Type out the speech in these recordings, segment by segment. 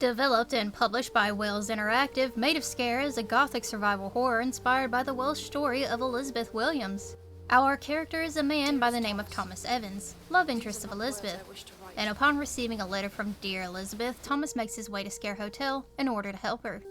Developed and published by Wales Interactive, Maid of Sker is a gothic survival horror inspired by the Welsh story of Elizabeth Williams. Our character is a man by the name of Thomas Evans, love interest of Elizabeth, and upon receiving a letter from dear Elizabeth, Thomas makes his way to Sker Hotel in order to help her.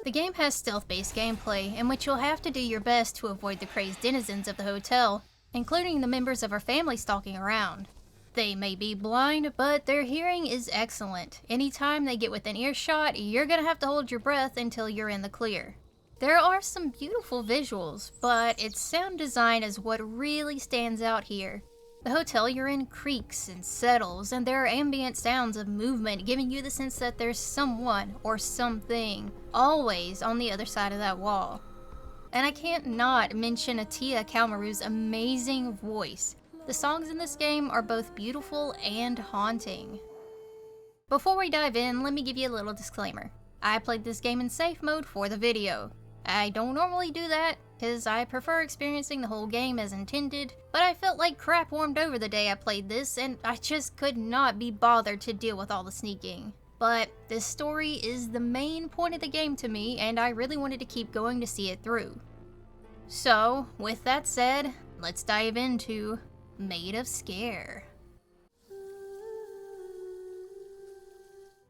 The game has stealth-based gameplay, in which you'll have to do your best to avoid the crazed denizens of the hotel, including the members of her family stalking around. They may be blind, but their hearing is excellent. Anytime they get within earshot, you're gonna have to hold your breath until you're in the clear. There are some beautiful visuals, but its sound design is what really stands out here. The hotel you're in creaks and settles, and there are ambient sounds of movement giving you the sense that there's someone or something always on the other side of that wall. And I can't not mention Atia Kalmaru's amazing voice. The songs in this game are both beautiful and haunting. Before we dive in, let me give you a little disclaimer. I played this game in safe mode for the video. I don't normally do that, because I prefer experiencing the whole game as intended, but I felt like crap warmed over the day I played this, and I just could not be bothered to deal with all the sneaking. But this story is the main point of the game to me, and I really wanted to keep going to see it through. So, with that said, let's dive into Maid of Sker.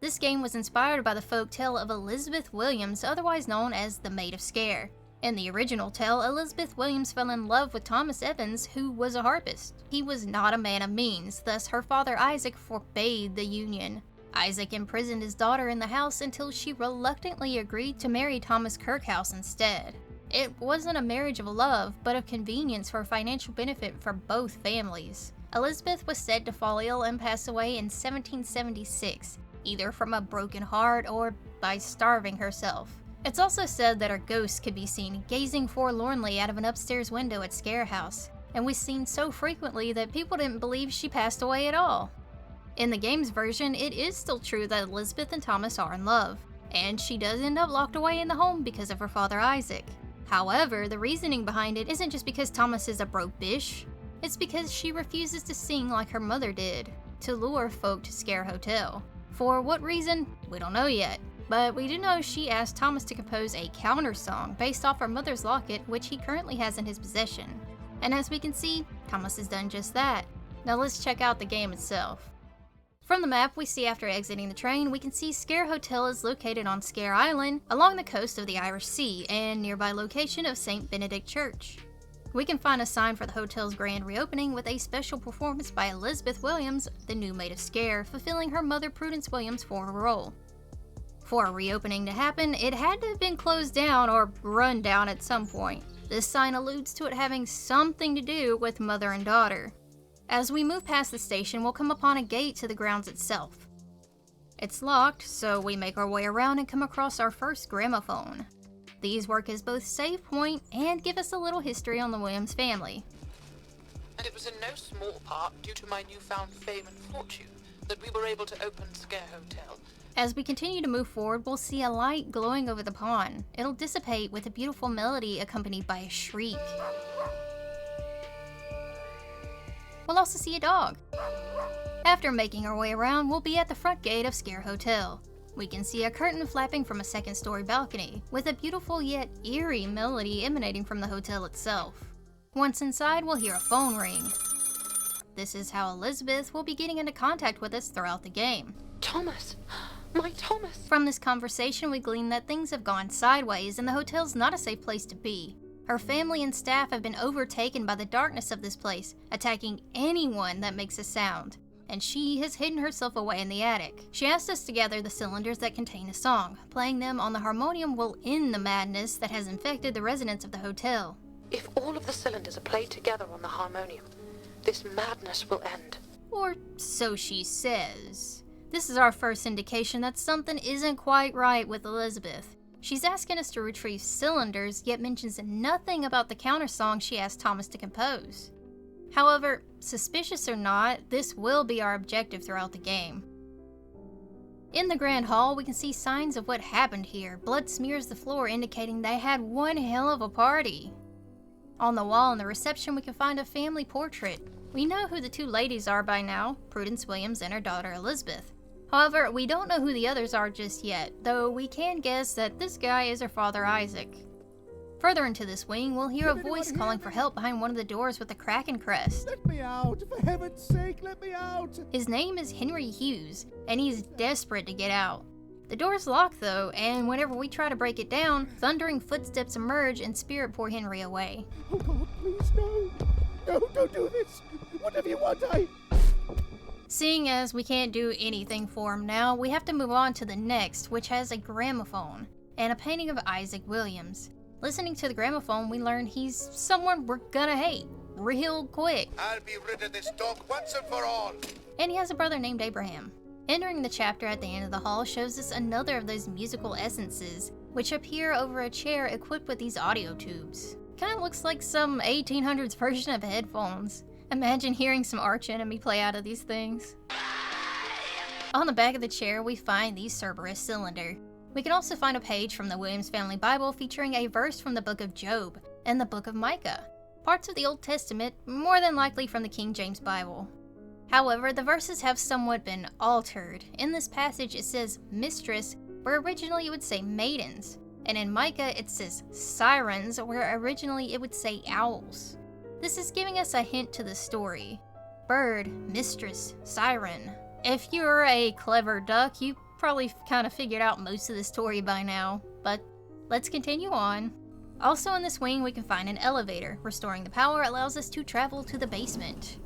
This game was inspired by the folktale of Elizabeth Williams, otherwise known as the Maid of Sker. In the original tale, Elizabeth Williams fell in love with Thomas Evans, who was a harpist. He was not a man of means, thus her father Isaac forbade the union. Isaac imprisoned his daughter in the house until she reluctantly agreed to marry Thomas Kirkhouse instead. It wasn't a marriage of love, but of convenience for financial benefit for both families. Elizabeth was said to fall ill and pass away in 1776, either from a broken heart or by starving herself. It's also said that her ghost could be seen gazing forlornly out of an upstairs window at Sker House, and was seen so frequently that people didn't believe she passed away at all. In the game's version, it is still true that Elizabeth and Thomas are in love, and she does end up locked away in the home because of her father Isaac. However, the reasoning behind it isn't just because Thomas is a broke bish, it's because she refuses to sing like her mother did, to lure folk to Sker Hotel. For what reason, we don't know yet, but we do know she asked Thomas to compose a counter song based off her mother's locket, which he currently has in his possession. And as we can see, Thomas has done just that. Now let's check out the game itself. From the map we see after exiting the train, we can see Sker Hotel is located on Sker Island, along the coast of the Irish Sea, and nearby location of St. Benedict Church. We can find a sign for the hotel's grand reopening with a special performance by Elizabeth Williams, the new Maid of Sker, fulfilling her mother Prudence Williams for her role. For a reopening to happen, it had to have been closed down or run down at some point. This sign alludes to it having something to do with mother and daughter. As we move past the station, we'll come upon a gate to the grounds itself. It's locked, so we make our way around and come across our first gramophone. These work as both save point and give us a little history on the Williams family. And it was in no small part due to my newfound fame and fortune that we were able to open Sker Hotel. As we continue to move forward, we'll see a light glowing over the pond. It'll dissipate with a beautiful melody accompanied by a shriek. We'll also see a dog. After making our way around, we'll be at the front gate of Sker Hotel. We can see a curtain flapping from a second-story balcony, with a beautiful yet eerie melody emanating from the hotel itself. Once inside, we'll hear a phone ring. This is how Elizabeth will be getting into contact with us throughout the game. Thomas! My Thomas! From this conversation, we glean that things have gone sideways and the hotel's not a safe place to be. Her family and staff have been overtaken by the darkness of this place, attacking anyone that makes a sound, and she has hidden herself away in the attic. She asked us to gather the cylinders that contain a song. Playing them on the harmonium will end the madness that has infected the residents of the hotel. If all of the cylinders are played together on the harmonium, this madness will end. Or so she says. This is our first indication that something isn't quite right with Elizabeth. She's asking us to retrieve cylinders, yet mentions nothing about the counter song she asked Thomas to compose. However, suspicious or not, this will be our objective throughout the game. In the Grand Hall, we can see signs of what happened here. Blood smears the floor, indicating they had one hell of a party. On the wall in the reception, we can find a family portrait. We know who the two ladies are by now, Prudence Williams and her daughter Elizabeth. However, we don't know who the others are just yet, though we can guess that this guy is her father Isaac. Further into this wing, we'll hear a voice calling for help behind one of the doors with the Kraken crest. Let me out! For heaven's sake, let me out! His name is Henry Hughes, and he's desperate to get out. The door's locked though, and whenever we try to break it down, thundering footsteps emerge and spirit pour Henry away. Oh God, please, no! No, don't do this! Whatever you want, Seeing as we can't do anything for him now, we have to move on to the next, which has a gramophone and a painting of Isaac Williams. Listening to the gramophone, we learn he's someone we're gonna hate real quick. I'll be rid of this dog once and for all. And he has a brother named Abraham. Entering the chapter at the end of the hall shows us another of those musical essences, which appear over a chair equipped with these audio tubes. Kinda looks like some 1800s version of headphones. Imagine hearing some arch enemy play out of these things. On the back of the chair, we find the Cerberus cylinder. We can also find a page from the Williams Family Bible featuring a verse from the book of Job and the book of Micah, parts of the Old Testament, more than likely from the King James Bible. However, the verses have somewhat been altered. In this passage it says mistress, where originally it would say maidens, and in Micah it says sirens, where originally it would say owls. This is giving us a hint to the story. Bird, mistress, siren. If you're a clever duck, you probably kind of figured out most of the story by now, but let's continue on. Also in this wing we can find an elevator. Restoring the power allows us to travel to the basement.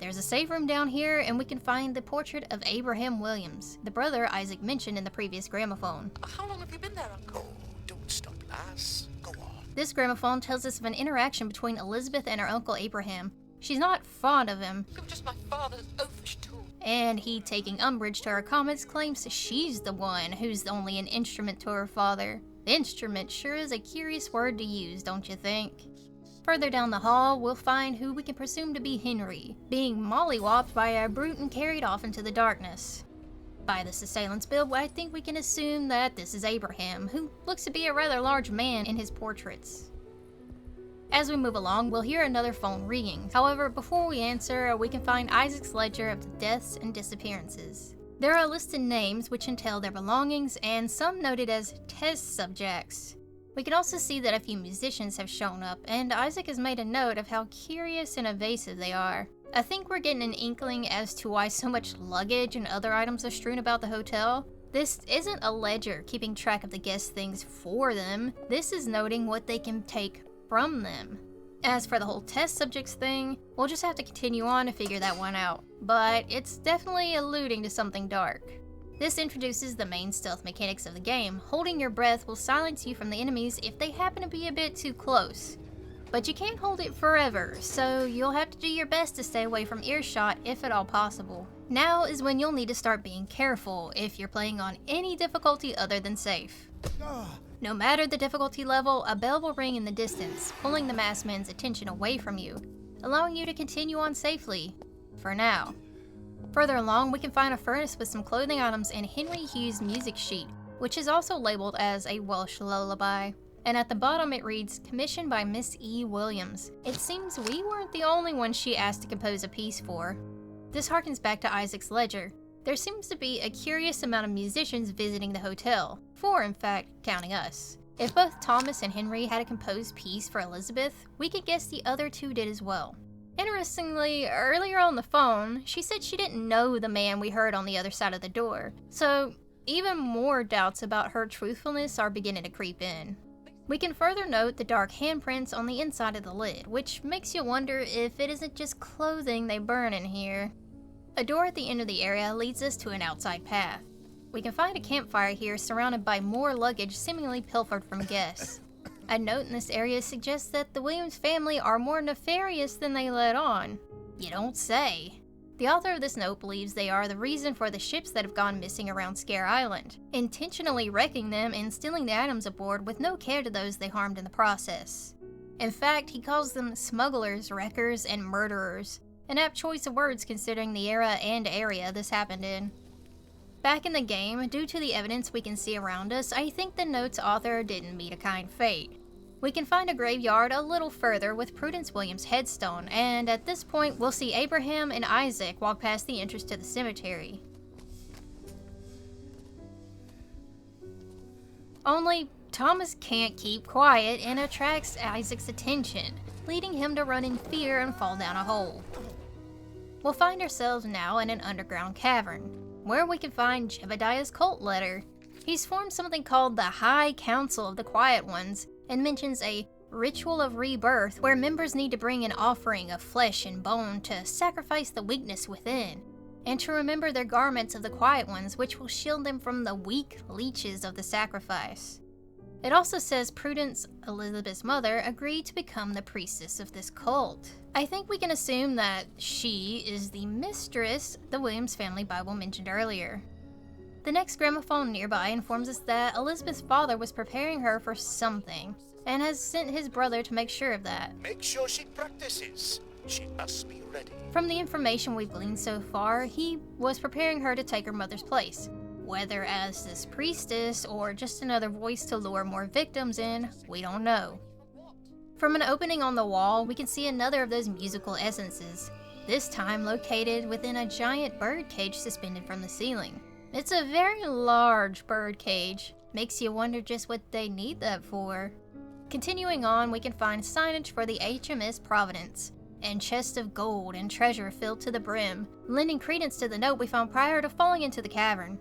There's a save room down here, and we can find the portrait of Abraham Williams, the brother Isaac mentioned in the previous gramophone. How long have you been there, Uncle? Don't stop, lass. Go on. This gramophone tells us of an interaction between Elizabeth and her uncle Abraham. She's not fond of him, You're just my father's oafish tool. and he, taking umbrage to her comments, claims she's the one who's only an instrument to her father. The instrument sure is a curious word to use, don't you think? Further down the hall, we'll find who we can presume to be Henry, being mollywopped by a brute and carried off into the darkness. By this assailant's build, I think we can assume that this is Abraham, who looks to be a rather large man in his portraits. As we move along, we'll hear another phone ringing. However, before we answer, we can find Isaac's ledger of the deaths and disappearances. There are listed names which entail their belongings, and some noted as test subjects. We can also see that a few musicians have shown up, and Isaac has made a note of how curious and evasive they are. I think we're getting an inkling as to why so much luggage and other items are strewn about the hotel. This isn't a ledger keeping track of the guests' things for them, this is noting what they can take from them. As for the whole test subjects thing, we'll just have to continue on to figure that one out, but it's definitely alluding to something dark. This introduces the main stealth mechanics of the game. Holding your breath will silence you from the enemies if they happen to be a bit too close. But you can't hold it forever, so you'll have to do your best to stay away from earshot if at all possible. Now is when you'll need to start being careful if you're playing on any difficulty other than safe. No matter the difficulty level, a bell will ring in the distance, pulling the masked man's attention away from you, allowing you to continue on safely, for now. Further along, we can find a furnace with some clothing items and Henry Hughes' music sheet, which is also labeled as a Welsh lullaby. And at the bottom it reads, commissioned by Miss E. Williams. It seems we weren't the only ones she asked to compose a piece for. This harkens back to Isaac's ledger. There seems to be a curious amount of musicians visiting the hotel, 4 in fact, counting us. If both Thomas and Henry had a composed piece for Elizabeth, we could guess the other 2 did as well. Interestingly, earlier on the phone, she said she didn't know the man we heard on the other side of the door, so even more doubts about her truthfulness are beginning to creep in. We can further note the dark handprints on the inside of the lid, which makes you wonder if it isn't just clothing they burn in here. A door at the end of the area leads us to an outside path. We can find a campfire here surrounded by more luggage seemingly pilfered from guests. A note in this area suggests that the Williams family are more nefarious than they let on. You don't say. The author of this note believes they are the reason for the ships that have gone missing around Sker Island, intentionally wrecking them and stealing the items aboard with no care to those they harmed in the process. In fact, he calls them smugglers, wreckers, and murderers, an apt choice of words considering the era and area this happened in. Back in the game, due to the evidence we can see around us, I think the note's author didn't meet a kind fate. We can find a graveyard a little further with Prudence Williams' headstone, and at this point we'll see Abraham and Isaac walk past the entrance to the cemetery. Only Thomas can't keep quiet and attracts Isaac's attention, leading him to run in fear and fall down a hole. We'll find ourselves now in an underground cavern, where we can find Jebediah's cult leader. He's formed something called the High Council of the Quiet Ones, and mentions a ritual of rebirth where members need to bring an offering of flesh and bone to sacrifice the weakness within, and to remember their garments of the Quiet Ones, which will shield them from the weak leeches of the sacrifice. It also says Prudence, Elizabeth's mother, agreed to become the priestess of this cult. I think we can assume that she is the mistress the Williams family Bible mentioned earlier. The next gramophone nearby informs us that Elizabeth's father was preparing her for something, and has sent his brother to make sure of that. Make sure she practices. She must be ready. From the information we've gleaned so far, he was preparing her to take her mother's place. Whether as this priestess or just another voice to lure more victims in, we don't know. From an opening on the wall, we can see another of those musical essences, this time located within a giant bird cage suspended from the ceiling. It's a very large bird cage, makes you wonder just what they need that for. Continuing on, we can find signage for the HMS Providence, and chests of gold and treasure filled to the brim, lending credence to the note we found prior to falling into the cavern.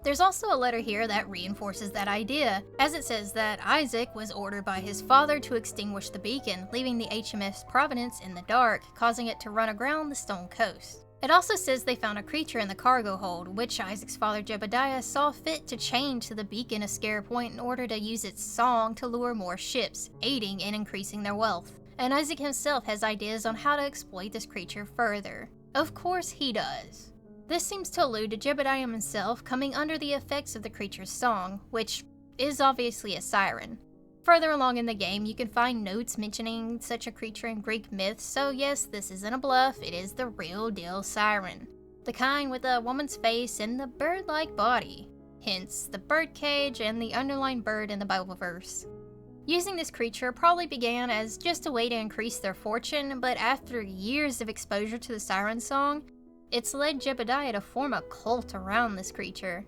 There's also a letter here that reinforces that idea, as it says that Isaac was ordered by his father to extinguish the beacon, leaving the HMS Providence in the dark, causing it to run aground the stone coast. It also says they found a creature in the cargo hold, which Isaac's father Jebediah saw fit to chain to the beacon of Sker Point in order to use its song to lure more ships, aiding in increasing their wealth. And Isaac himself has ideas on how to exploit this creature further. Of course he does. This seems to allude to Jebediah himself coming under the effects of the creature's song, which is obviously a siren. Further along in the game, you can find notes mentioning such a creature in Greek myths, so yes, this isn't a bluff, it is the real deal siren. The kind with a woman's face and the bird-like body, hence the bird cage and the underlined bird in the Bible verse. Using this creature probably began as just a way to increase their fortune, but after years of exposure to the siren song, it's led Jebediah to form a cult around this creature.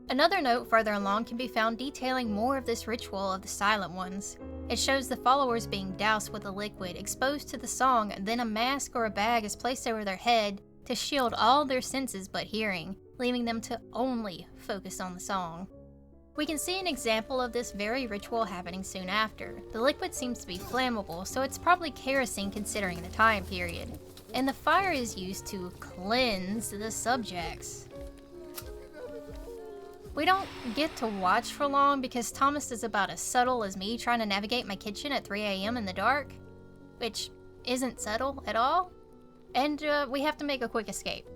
Another note further along can be found detailing more of this ritual of the Silent Ones. It shows the followers being doused with a liquid exposed to the song, and then a mask or a bag is placed over their head to shield all their senses but hearing, leaving them to only focus on the song. We can see an example of this very ritual happening soon after. The liquid seems to be flammable, so it's probably kerosene considering the time period. And the fire is used to cleanse the subjects. We don't get to watch for long because Thomas is about as subtle as me trying to navigate my kitchen at 3 a.m. in the dark, which isn't subtle at all, and we have to make a quick escape.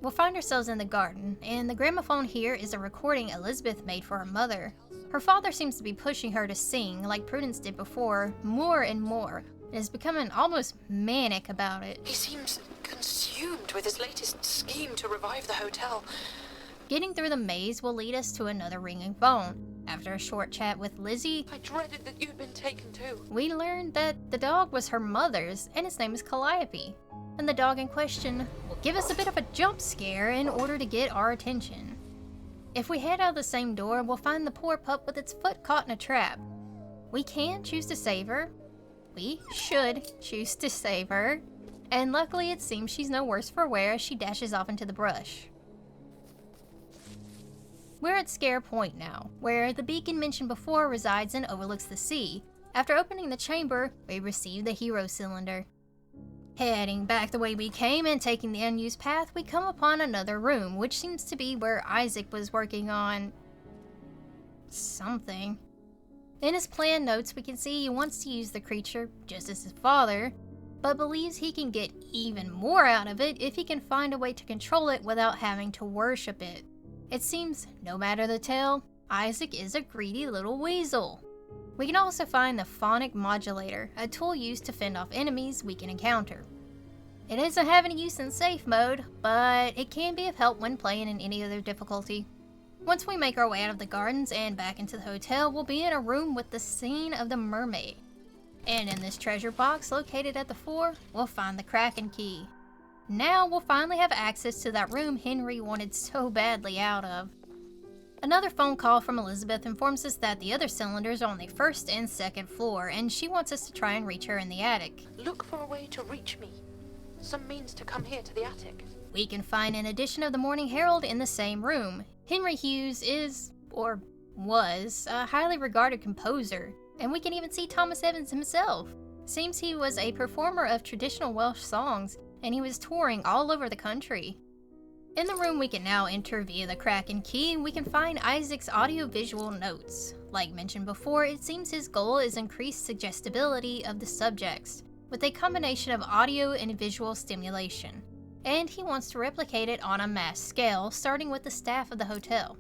We'll find ourselves in the garden, and the gramophone here is a recording Elizabeth made for her mother. Her father seems to be pushing her to sing, like Prudence did before, more and more, and is becoming almost manic about it. He seems consumed with his latest scheme to revive the hotel. Getting through the maze will lead us to another ringing phone. After a short chat with Lizzie, I dreaded that you'd been taken too. we learned that the dog was her mother's, and its name is Calliope. And the dog in question will give us a bit of a jump scare in order to get our attention. If we head out the same door, we'll find the poor pup with its foot caught in a trap. We can choose to save her. We should choose to save her. And luckily it seems she's no worse for wear as she dashes off into the brush. We're at Sker Point now, where the beacon mentioned before resides and overlooks the sea. After opening the chamber, we receive the hero cylinder. Heading back the way we came and taking the unused path, we come upon another room, which seems to be where Isaac was working on something. In his plan notes, we can see he wants to use the creature, just as his father, but believes he can get even more out of it if he can find a way to control it without having to worship it. It seems, no matter the tale, Isaac is a greedy little weasel. We can also find the phonic modulator, a tool used to fend off enemies we can encounter. It doesn't have any use in safe mode, but it can be of help when playing in any other difficulty. Once we make our way out of the gardens and back into the hotel, we'll be in a room with the scene of the mermaid. And in this treasure box located at the fore, we'll find the Kraken key. Now we'll finally have access to that room Henry wanted so badly out of. Another phone call from Elizabeth informs us that the other cylinders are on the first and second floor, and she wants us to try and reach her in the attic. Look for a way to reach me. Some means to come here to the attic. We can find an edition of the Morning Herald in the same room. Henry Hughes is, or was, a highly regarded composer, and we can even see Thomas Evans himself. Seems he was a performer of traditional Welsh songs, and he was touring all over the country. In the room we can now enter via the crack and key, we can find Isaac's audio-visual notes. Like mentioned before, it seems his goal is increased suggestibility of the subjects, with a combination of audio and visual stimulation. And he wants to replicate it on a mass scale, starting with the staff of the hotel.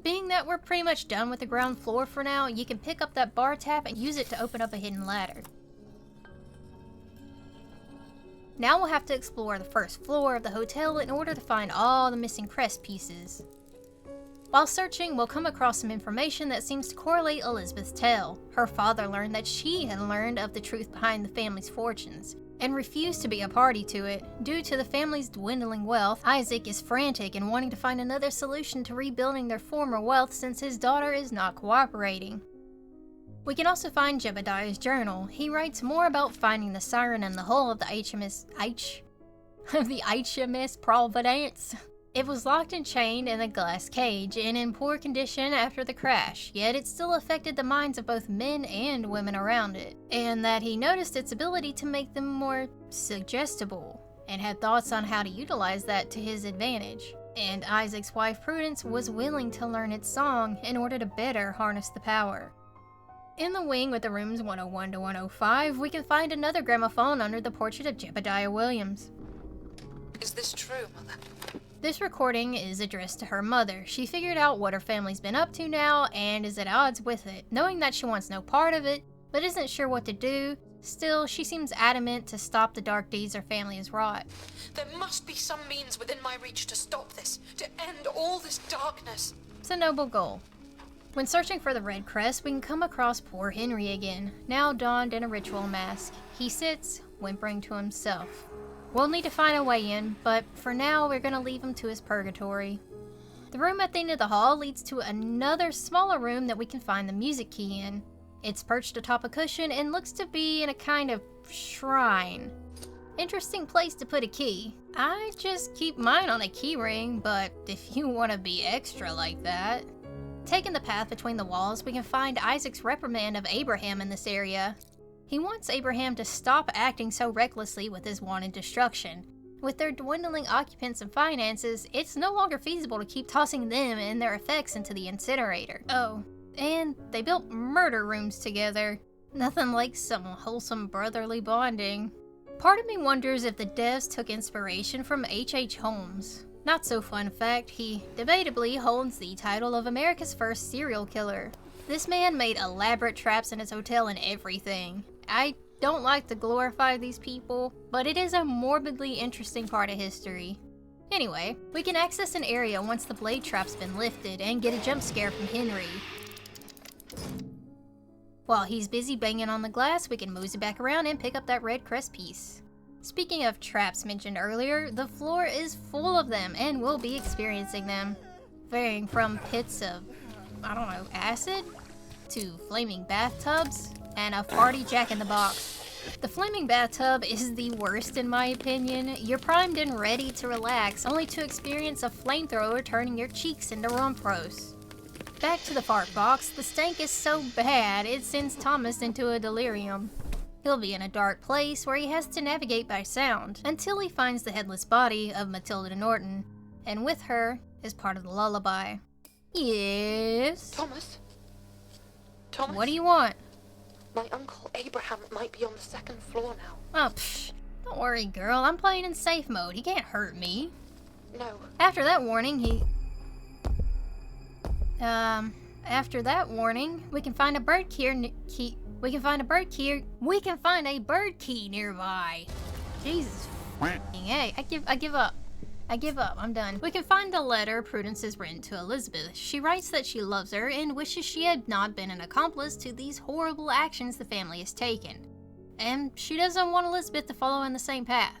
Being that we're pretty much done with the ground floor for now, you can pick up that bar tap and use it to open up a hidden ladder. Now we'll have to explore the first floor of the hotel in order to find all the missing crest pieces. While searching, we'll come across some information that seems to correlate Elizabeth's tale. Her father learned that she had learned of the truth behind the family's fortunes, and refused to be a party to it. Due to the family's dwindling wealth, Isaac is frantic and wanting to find another solution to rebuilding their former wealth since his daughter is not cooperating. We can also find Jebediah's journal. He writes more about finding the siren in the hull of the HMS Providence. It was locked and chained in a glass cage and in poor condition after the crash, yet it still affected the minds of both men and women around it, and that he noticed its ability to make them more suggestible, and had thoughts on how to utilize that to his advantage. And Isaac's wife Prudence was willing to learn its song in order to better harness the power. In the wing with the rooms 101 to 105, we can find another gramophone under the portrait of Jebediah Williams. Is this true, Mother? This recording is addressed to her mother. She figured out what her family's been up to now and is at odds with it, knowing that she wants no part of it, but isn't sure what to do. Still, she seems adamant to stop the dark deeds her family has wrought. There must be some means within my reach to stop this, to end all this darkness. It's a noble goal. When searching for the Red Crest, we can come across poor Henry again, now donned in a ritual mask. He sits, whimpering to himself. We'll need to find a way in, but for now we're going to leave him to his purgatory. The room at the end of the hall leads to another smaller room that we can find the music key in. It's perched atop a cushion and looks to be in a kind of shrine. Interesting place to put a key. I just keep mine on a key ring, but if you want to be extra like that. Taking the path between the walls, we can find Isaac's reprimand of Abraham in this area. He wants Abraham to stop acting so recklessly with his wanted destruction. With their dwindling occupants and finances, it's no longer feasible to keep tossing them and their effects into the incinerator. Oh, and they built murder rooms together. Nothing like some wholesome brotherly bonding. Part of me wonders if the devs took inspiration from H.H. Holmes. Not so fun fact, he debatably holds the title of America's first serial killer. This man made elaborate traps in his hotel and everything. I don't like to glorify these people, but it is a morbidly interesting part of history. Anyway, we can access an area once the blade trap's been lifted and get a jump scare from Henry. While he's busy banging on the glass, we can mosey back around and pick up that red crest piece. Speaking of traps mentioned earlier, the floor is full of them and we'll be experiencing them. Varying from pits of, acid, to flaming bathtubs, and a farty jack-in-the-box. The flaming bathtub is the worst in my opinion. You're primed and ready to relax, only to experience a flamethrower turning your cheeks into rump roast. Back to the fart box, the stank is so bad it sends Thomas into a delirium. He'll be in a dark place where he has to navigate by sound, until he finds the headless body of Matilda Norton, and with her is part of the lullaby. Yes? Thomas? What do you want? My uncle Abraham might be on the second floor now. Oh, don't worry, girl. I'm playing in safe mode. He can't hurt me. No. After that warning, we can find a bird key nearby. Jesus hey, I give up. I'm done. We can find the letter Prudence has written to Elizabeth. She writes that she loves her and wishes she had not been an accomplice to these horrible actions the family has taken. And she doesn't want Elizabeth to follow in the same path.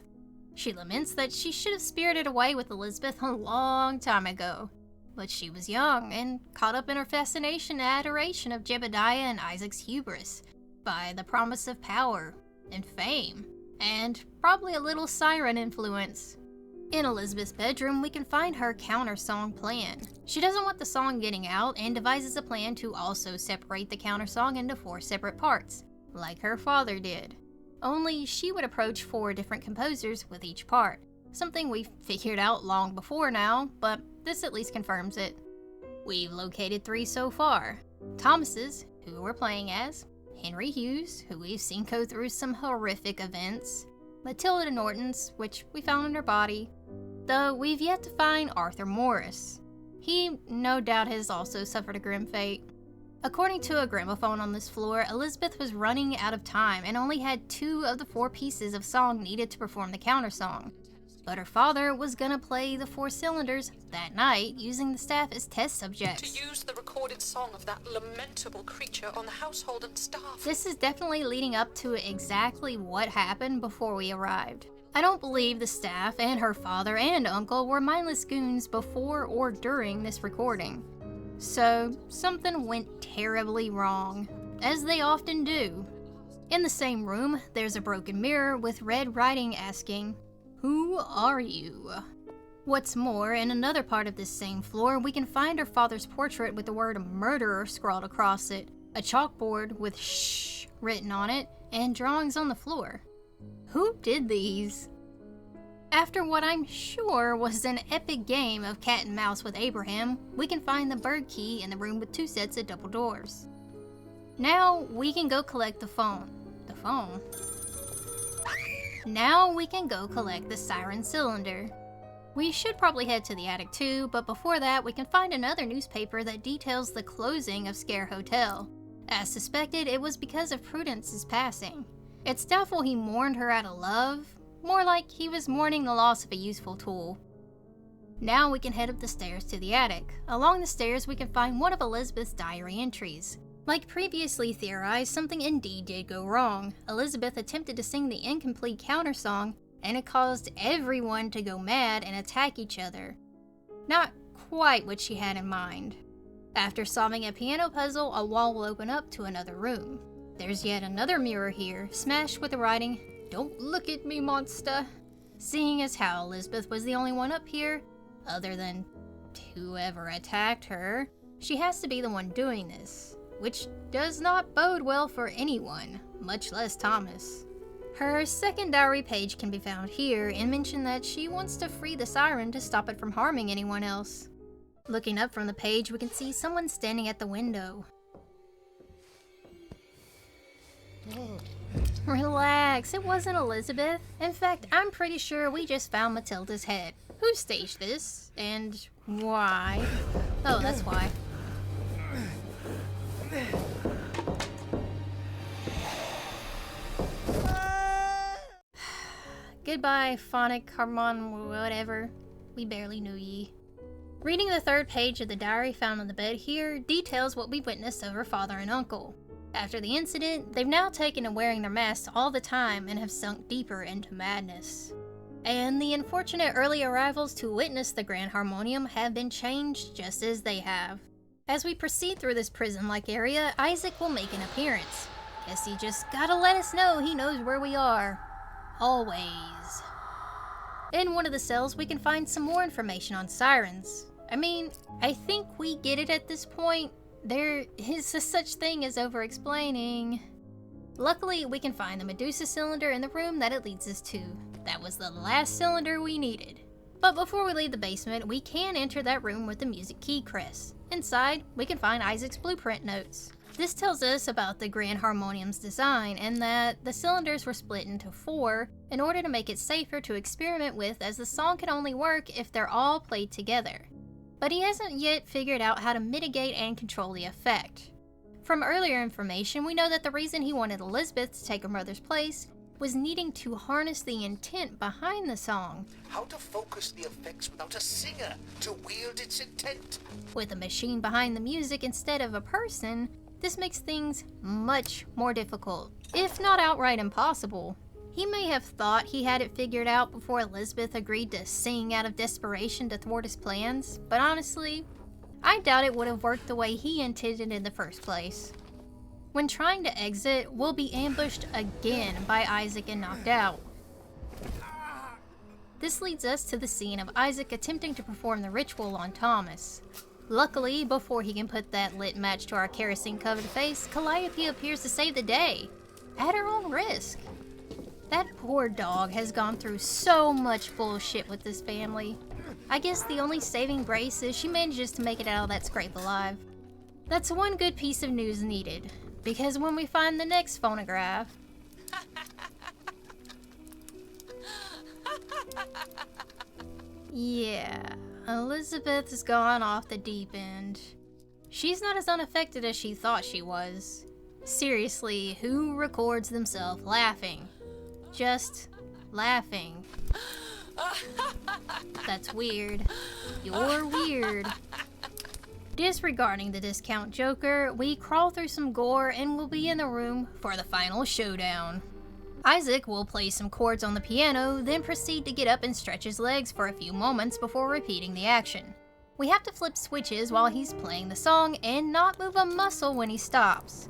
She laments that she should have spirited away with Elizabeth a long time ago. But she was young and caught up in her fascination and adoration of Jebediah and Isaac's hubris by the promise of power and fame, and probably a little siren influence. In Elizabeth's bedroom, we can find her countersong plan. She doesn't want the song getting out and devises a plan to also separate the countersong into 4 separate parts, like her father did. Only she would approach 4 different composers with each part, something we've figured out long before now, but this at least confirms it. We've located 3 so far. Thomas's, who we're playing as, Henry Hughes, who we've seen go through some horrific events, Matilda Norton's, which we found in her body, though we've yet to find Arthur Morris. He no doubt has also suffered a grim fate. According to a gramophone on this floor, Elizabeth was running out of time and only had 2 of the 4 pieces of song needed to perform the countersong. But her father was gonna play the 4 cylinders that night, using the staff as test subjects. To use the recorded song of that lamentable creature on the household and staff. This is definitely leading up to exactly what happened before we arrived. I don't believe the staff and her father and uncle were mindless goons before or during this recording. So something went terribly wrong, as they often do. In the same room, there's a broken mirror with red writing asking, "Who are you?" What's more, in another part of this same floor, we can find her father's portrait with the word murderer scrawled across it, a chalkboard with "shh" written on it, and drawings on the floor. Who did these? After what I'm sure was an epic game of cat and mouse with Abraham, we can find the bird key in the room with 2 sets of double doors. Now we can go collect the phone. Now we can go collect the siren cylinder. We should probably head to the attic too, but before that we can find another newspaper that details the closing of Sker Hotel. As suspected, it was because of Prudence's passing. It's doubtful he mourned her out of love, more like he was mourning the loss of a useful tool. Now we can head up the stairs to the attic. Along the stairs we can find one of Elizabeth's diary entries. Like previously theorized, something indeed did go wrong. Elizabeth attempted to sing the incomplete countersong, and it caused everyone to go mad and attack each other. Not quite what she had in mind. After solving a piano puzzle, a wall will open up to another room. There's yet another mirror here, smashed with the writing, "Don't look at me, monster." Seeing as how Elizabeth was the only one up here, other than whoever attacked her, she has to be the one doing this, which does not bode well for anyone, much less Thomas. Her second diary page can be found here and mention that she wants to free the siren to stop it from harming anyone else. Looking up from the page, we can see someone standing at the window. Relax, it wasn't Elizabeth. In fact, I'm pretty sure we just found Matilda's head. Who staged this? And why? Oh, that's why. Goodbye, phonic harmon whatever. We barely knew ye. Reading the 3rd page of the diary found on the bed here details what we witnessed of her father and uncle. After the incident, they've now taken to wearing their masks all the time and have sunk deeper into madness. And the unfortunate early arrivals to witness the Grand Harmonium have been changed just as they have. As we proceed through this prison-like area, Isaac will make an appearance. Guess he just gotta let us know he knows where we are. Always. In one of the cells, we can find some more information on sirens. I mean, I think we get it at this point. There is a such thing as over-explaining. Luckily, we can find the Medusa cylinder in the room that it leads us to. That was the last cylinder we needed. But before we leave the basement, we can enter that room with the music key crest. Inside, we can find Isaac's blueprint notes. This tells us about the Grand Harmonium's design and that the cylinders were split into 4 in order to make it safer to experiment with, as the song can only work if they're all played together. But he hasn't yet figured out how to mitigate and control the effect. From earlier information, we know that the reason he wanted Elizabeth to take her mother's place was needing to harness the intent behind the song. How to focus the effects without a singer to wield its intent. With a machine behind the music instead of a person, this makes things much more difficult, if not outright impossible. He may have thought he had it figured out before Elizabeth agreed to sing out of desperation to thwart his plans, but honestly, I doubt it would have worked the way he intended in the first place. When trying to exit, we'll be ambushed again by Isaac and knocked out. This leads us to the scene of Isaac attempting to perform the ritual on Thomas. Luckily, before he can put that lit match to our kerosene-covered face, Calliope appears to save the day, at her own risk. That poor dog has gone through so much bullshit with this family. I guess the only saving grace is she manages to make it out of that scrape alive. That's one good piece of news needed, because when we find the next phonograph... Yeah, Elizabeth has gone off the deep end. She's not as unaffected as she thought she was. Seriously, who records themselves laughing? Just laughing. That's weird. You're weird. Disregarding the discount joker, we crawl through some gore and we'll be in the room for the final showdown. Isaac will play some chords on the piano, then proceed to get up and stretch his legs for a few moments before repeating the action. We have to flip switches while he's playing the song and not move a muscle when he stops.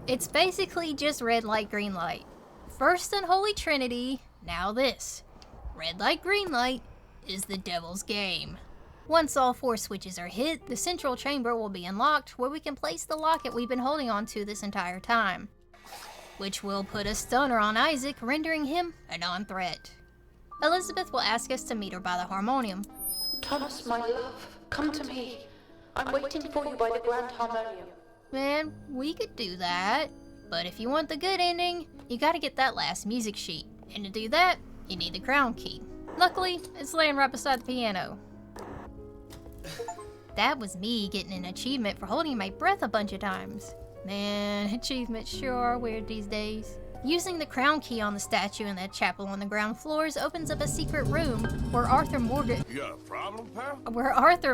It's basically just red light, green light. First unholy trinity, now this. Red light, green light is the devil's game. Once all 4 switches are hit, the central chamber will be unlocked where we can place the locket we've been holding on to this entire time, which will put a stunner on Isaac, rendering him a non-threat. Elizabeth will ask us to meet her by the harmonium. Thomas, my love, come to me. I'm waiting for you by the grand harmonium. Man, we could do that, but if you want the good ending, you gotta get that last music sheet, and to do that, you need the crown key. Luckily, it's laying right beside the piano. That was me getting an achievement for holding my breath a bunch of times. Man, achievements sure are weird these days. Using the crown key on the statue in that chapel on the ground floors opens up a secret room where Arthur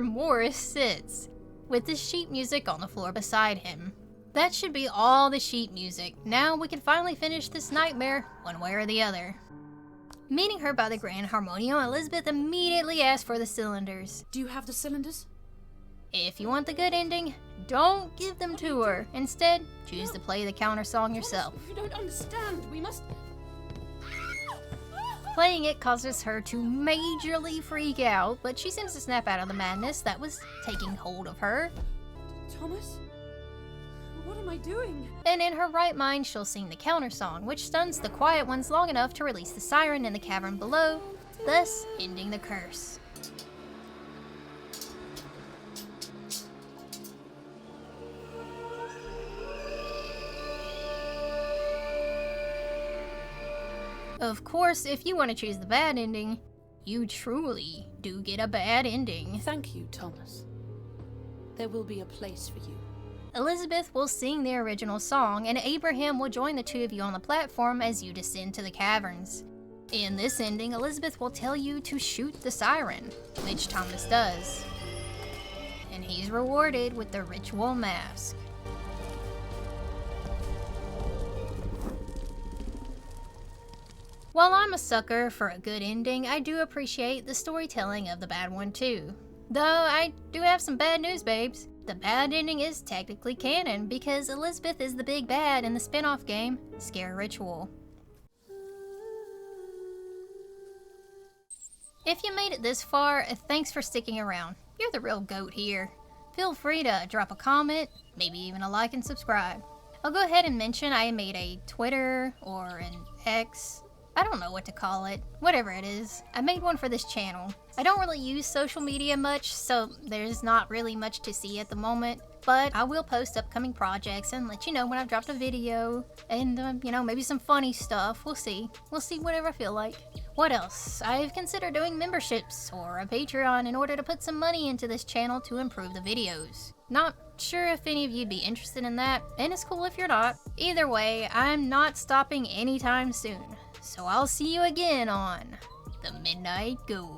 Morris sits, with the sheet music on the floor beside him. That should be all the sheet music. Now we can finally finish this nightmare, one way or the other. Meeting her by the grand harmonium, Elizabeth immediately asks for the cylinders. Do you have the cylinders? If you want the good ending, don't give them to her. Instead, choose to play the counter song yourself. You don't understand. We must... Playing it causes her to majorly freak out, but she seems to snap out of the madness that was taking hold of her. Thomas? What am I doing? And in her right mind, she'll sing the counter song, which stuns the quiet ones long enough to release the siren in the cavern below, thus ending the curse. Of course, if you want to choose the bad ending, you truly do get a bad ending. Thank you, Thomas. There will be a place for you. Elizabeth will sing the original song, and Abraham will join the two of you on the platform as you descend to the caverns. In this ending, Elizabeth will tell you to shoot the siren, which Thomas does. And he's rewarded with the ritual mask. While I'm a sucker for a good ending, I do appreciate the storytelling of the bad one too. Though I do have some bad news, babes. The bad ending is technically canon because Elizabeth is the big bad in the spin-off game, Scare Ritual. If you made it this far, thanks for sticking around. You're the real goat here. Feel free to drop a comment, maybe even a like and subscribe. I'll go ahead and mention I made a Twitter or an X. I don't know what to call it. Whatever it is. I made one for this channel. I don't really use social media much, so there's not really much to see at the moment. But I will post upcoming projects and let you know when I've dropped a video. And, maybe some funny stuff. We'll see. We'll see whatever I feel like. What else? I've considered doing memberships or a Patreon in order to put some money into this channel to improve the videos. Not sure if any of you'd be interested in that, and it's cool if you're not. Either way, I'm not stopping anytime soon. So I'll see you again on The Midnight Ghoul.